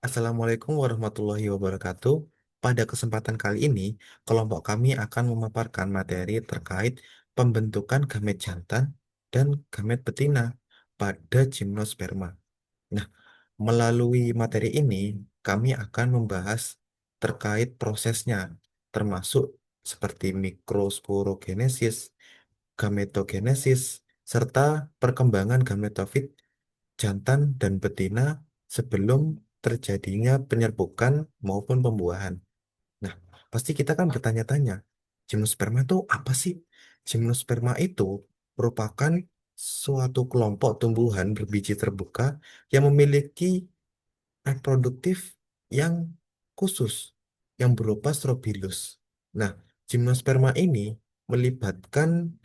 Assalamualaikum warahmatullahi wabarakatuh. Pada kesempatan kali ini, kelompok kami akan memaparkan materi terkait pembentukan gamet jantan dan gamet betina pada gimnosperma. Nah, melalui materi ini, kami akan membahas terkait prosesnya, termasuk seperti mikrosporogenesis, gametogenesis, serta perkembangan gametofit jantan dan betina sebelum terjadinya penyerbukan maupun pembuahan. Nah, pasti kita kan bertanya-tanya, gimnosperma itu apa sih? Gimnosperma itu merupakan suatu kelompok tumbuhan berbiji terbuka yang memiliki reproduktif yang khusus, yang berupa strobilus. Nah, gimnosperma ini melibatkan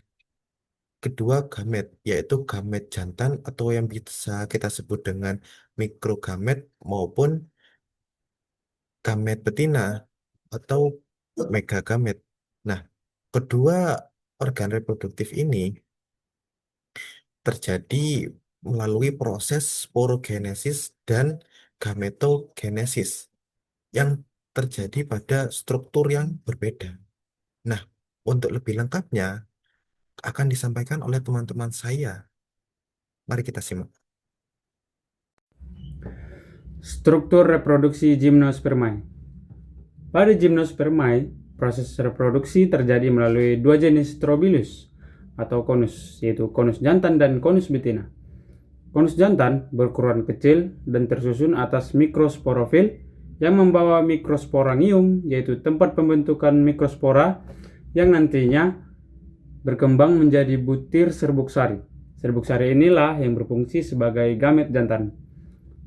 kedua gamet, yaitu gamet jantan atau yang bisa kita sebut dengan mikrogamet maupun gamet betina atau megagamet. Nah, kedua organ reproduktif ini terjadi melalui proses sporogenesis dan gametogenesis yang terjadi pada struktur yang berbeda. Nah, untuk lebih lengkapnya akan disampaikan oleh teman-teman saya. Mari kita simak. Struktur reproduksi Gymnospermae. Pada Gymnospermae, proses reproduksi terjadi melalui dua jenis Strobilus atau konus, yaitu konus jantan dan konus betina. Konus jantan berukuran kecil dan tersusun atas mikrosporofil yang membawa mikrosporangium, yaitu tempat pembentukan mikrospora yang nantinya berkembang menjadi butir serbuk sari. Serbuk sari inilah yang berfungsi sebagai gamet jantan.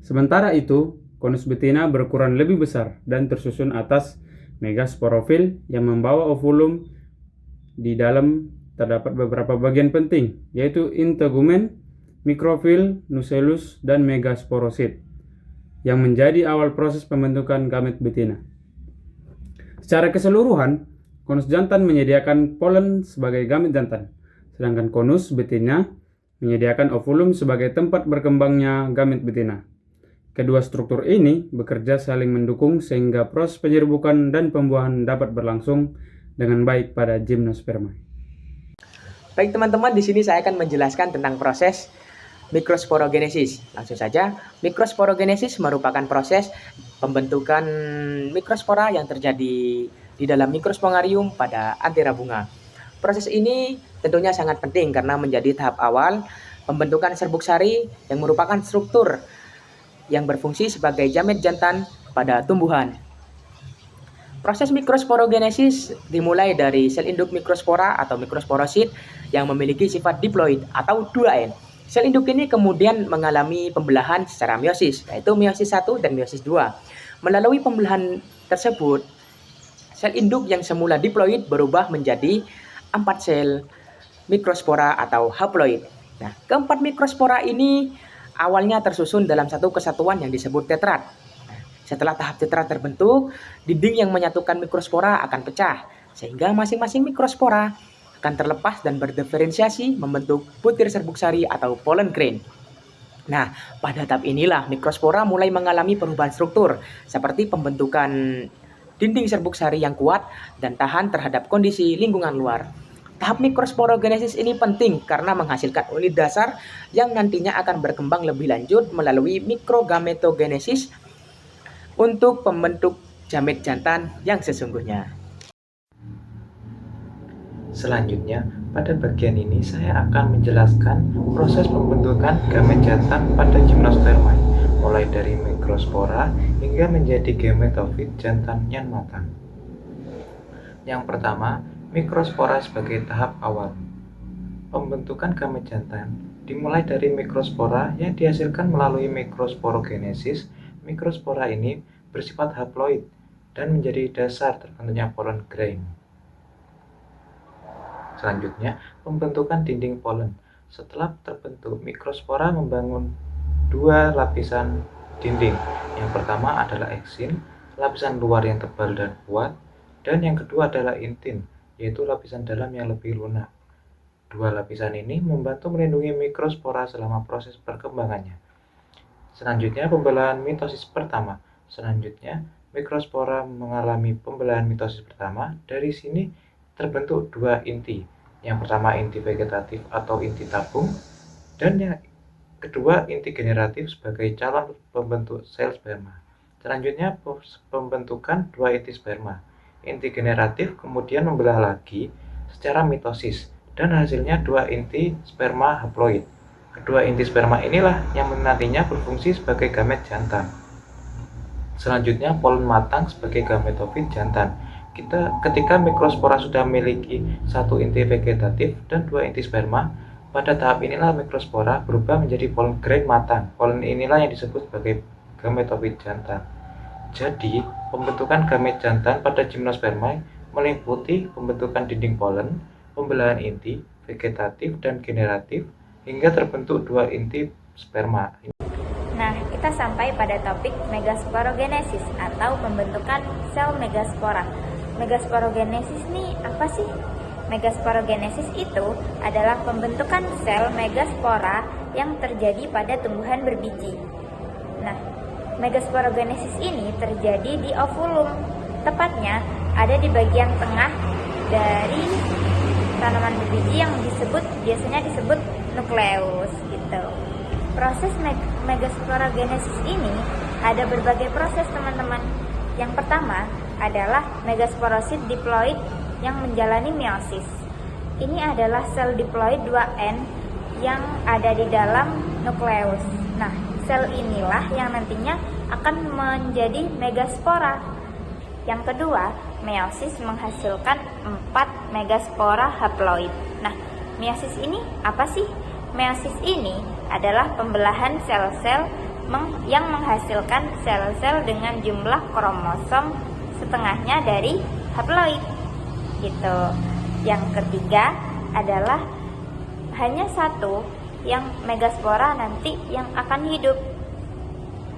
Sementara itu, konus betina berukuran lebih besar dan tersusun atas megasporofil yang membawa ovulum. Di dalam terdapat beberapa bagian penting, yaitu integumen, mikrofil, nucellus, dan megasporosit, yang menjadi awal proses pembentukan gamet betina. Secara keseluruhan, konus jantan menyediakan polen sebagai gamet jantan, sedangkan konus betina menyediakan ovulum sebagai tempat berkembangnya gamet betina. Kedua struktur ini bekerja saling mendukung sehingga proses penyerbukan dan pembuahan dapat berlangsung dengan baik pada gimnosperma. Baik teman-teman, di sini saya akan menjelaskan tentang proses mikrosporogenesis. Langsung saja, mikrosporogenesis merupakan proses pembentukan mikrospora yang terjadi di dalam mikrospongarium pada antera bunga. Proses ini tentunya sangat penting karena menjadi tahap awal pembentukan serbuk sari yang merupakan struktur yang berfungsi sebagai jamet jantan pada tumbuhan. Proses mikrosporogenesis dimulai dari sel induk mikrospora atau mikrosporosit yang memiliki sifat diploid atau 2N. Sel induk ini kemudian mengalami pembelahan secara meiosis, yaitu meiosis 1 dan meiosis 2. Melalui pembelahan tersebut, sel induk yang semula diploid berubah menjadi 4 sel mikrospora atau haploid. Nah, keempat mikrospora ini awalnya tersusun dalam satu kesatuan yang disebut tetrad. Setelah tahap tetrad terbentuk, dinding yang menyatukan mikrospora akan pecah, sehingga masing-masing mikrospora akan terlepas dan berdiferensiasi membentuk butir serbuk sari atau pollen grain. Nah, pada tahap inilah mikrospora mulai mengalami perubahan struktur, seperti pembentukan dinding serbuk sari yang kuat dan tahan terhadap kondisi lingkungan luar. Tahap mikrosporogenesis ini penting karena menghasilkan unit dasar yang nantinya akan berkembang lebih lanjut melalui mikrogametogenesis untuk pembentuk jamet jantan yang sesungguhnya. Selanjutnya, pada bagian ini saya akan menjelaskan proses pembentukan gamet jantan pada gimnospermae, mulai dari mikrospora hingga menjadi gametofit jantan yang matang. Yang pertama, mikrospora sebagai tahap awal. Pembentukan gamet jantan dimulai dari mikrospora yang dihasilkan melalui mikrosporogenesis. Mikrospora ini bersifat haploid dan menjadi dasar terbentuknya pollen grain. Selanjutnya, pembentukan dinding polen. Setelah terbentuk, mikrospora membangun dua lapisan dinding. Yang pertama adalah eksin, lapisan luar yang tebal dan kuat, dan yang kedua adalah intin, yaitu lapisan dalam yang lebih lunak. Dua lapisan ini membantu melindungi mikrospora selama proses perkembangannya. Selanjutnya, pembelahan mitosis pertama. Selanjutnya, mikrospora mengalami pembelahan mitosis pertama. Dari sini terbentuk dua inti. Yang pertama inti vegetatif atau inti tabung, dan yang kedua inti generatif sebagai calon pembentuk sel sperma. Selanjutnya pembentukan dua inti sperma. Inti generatif kemudian membelah lagi secara mitosis dan hasilnya dua inti sperma haploid. Kedua inti sperma inilah yang nantinya berfungsi sebagai gamet jantan. Selanjutnya polen matang sebagai gametofit jantan. Ketika mikrospora sudah memiliki satu inti vegetatif dan dua inti sperma, pada tahap inilah mikrospora berubah menjadi polen grain matang. Polen inilah yang disebut sebagai gametofit jantan. Jadi, pembentukan gamet jantan pada gimnospermae meliputi pembentukan dinding polen, pembelahan inti, vegetatif dan generatif, hingga terbentuk dua inti sperma. Nah, kita sampai pada topik megasporogenesis atau pembentukan sel megaspora. Megasporogenesis ini apa sih? Megasporogenesis itu adalah pembentukan sel megaspora yang terjadi pada tumbuhan berbiji. Nah, megasporogenesis ini terjadi di ovulum, tepatnya ada di bagian tengah dari tanaman berbiji yang biasanya disebut nukleus gitu. Proses megasporogenesis ini ada berbagai proses, teman-teman. Yang pertama adalah megasporosit diploid yang menjalani meiosis. Ini adalah sel diploid 2N yang ada di dalam nukleus. Nah, sel inilah yang nantinya akan menjadi megaspora. Yang kedua, meiosis menghasilkan 4 megaspora haploid. Nah, meiosis ini apa sih? Meiosis ini adalah pembelahan sel-sel yang menghasilkan sel-sel dengan jumlah kromosom setengahnya dari haploid gitu. Yang ketiga adalah hanya satu yang megaspora nanti yang akan hidup.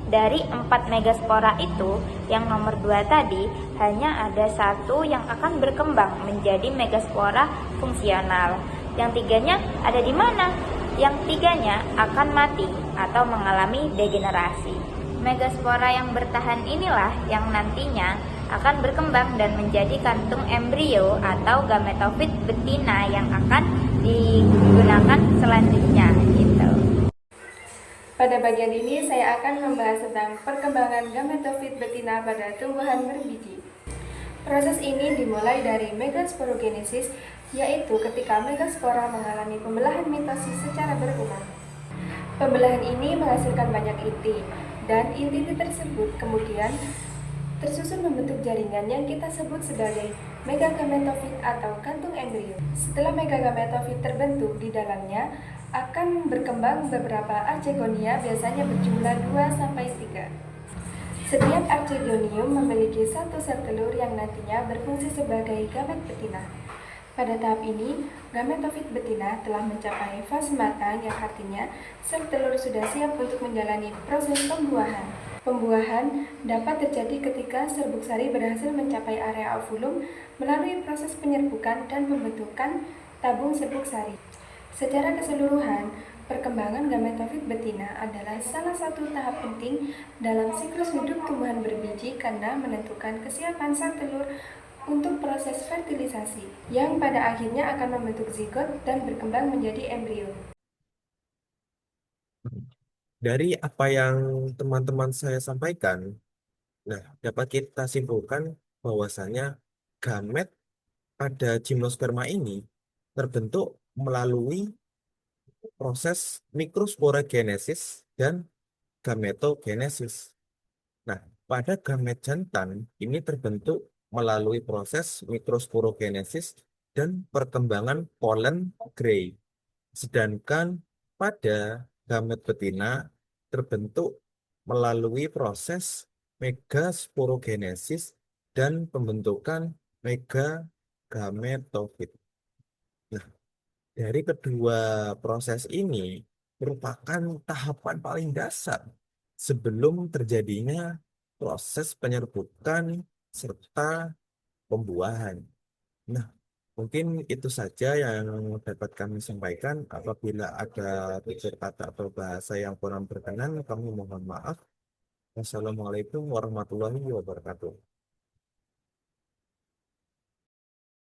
Dari 4 megaspora itu, yang nomor 2 tadi hanya ada satu yang akan berkembang menjadi megaspora fungsional. Yang tiganya ada di mana? Yang tiganya akan mati atau mengalami degenerasi. Megaspora yang bertahan inilah yang nantinya akan berkembang dan menjadi kantung embrio atau gametofit betina yang akan digunakan selanjutnya gitu. Pada bagian ini saya akan membahas tentang perkembangan gametofit betina pada tumbuhan berbiji. Proses ini dimulai dari megasporogenesis, yaitu ketika megaspora mengalami pembelahan mitosis secara berulang. Pembelahan ini menghasilkan banyak inti, dan inti tersebut kemudian tersusun membentuk jaringan yang kita sebut sebagai megagametofit atau kantung embrio. Setelah megagametofit terbentuk, di dalamnya akan berkembang beberapa archegonia, biasanya berjumlah 2-3. Setiap archegonium memiliki satu sel telur yang nantinya berfungsi sebagai gamet betina. Pada tahap ini, gametofit betina telah mencapai fase matang, yang artinya sel telur sudah siap untuk menjalani proses pembuahan. Pembuahan dapat terjadi ketika serbuk sari berhasil mencapai area ovulum melalui proses penyerbukan dan pembentukan tabung serbuk sari. Secara keseluruhan, perkembangan gametofit betina adalah salah satu tahap penting dalam siklus hidup tumbuhan berbiji karena menentukan kesiapan sang telur untuk proses fertilisasi, yang pada akhirnya akan membentuk zigot dan berkembang menjadi embrio. Dari apa yang teman-teman saya sampaikan, nah, dapat kita simpulkan bahwasanya gamet pada gimnosperma ini terbentuk melalui proses mikrosporogenesis dan gametogenesis. Nah, pada gamet jantan ini terbentuk melalui proses mikrosporogenesis dan perkembangan polen gray. Sedangkan pada gamet betina terbentuk melalui proses megasporogenesis dan pembentukan megagametosit. Nah, dari kedua proses ini merupakan tahapan paling dasar sebelum terjadinya proses penyerbukan serta pembuahan. Nah, mungkin itu saja yang dapat kami sampaikan. Apabila ada tutur kata atau bahasa yang kurang berkenan, kami mohon maaf. Wassalamualaikum warahmatullahi wabarakatuh.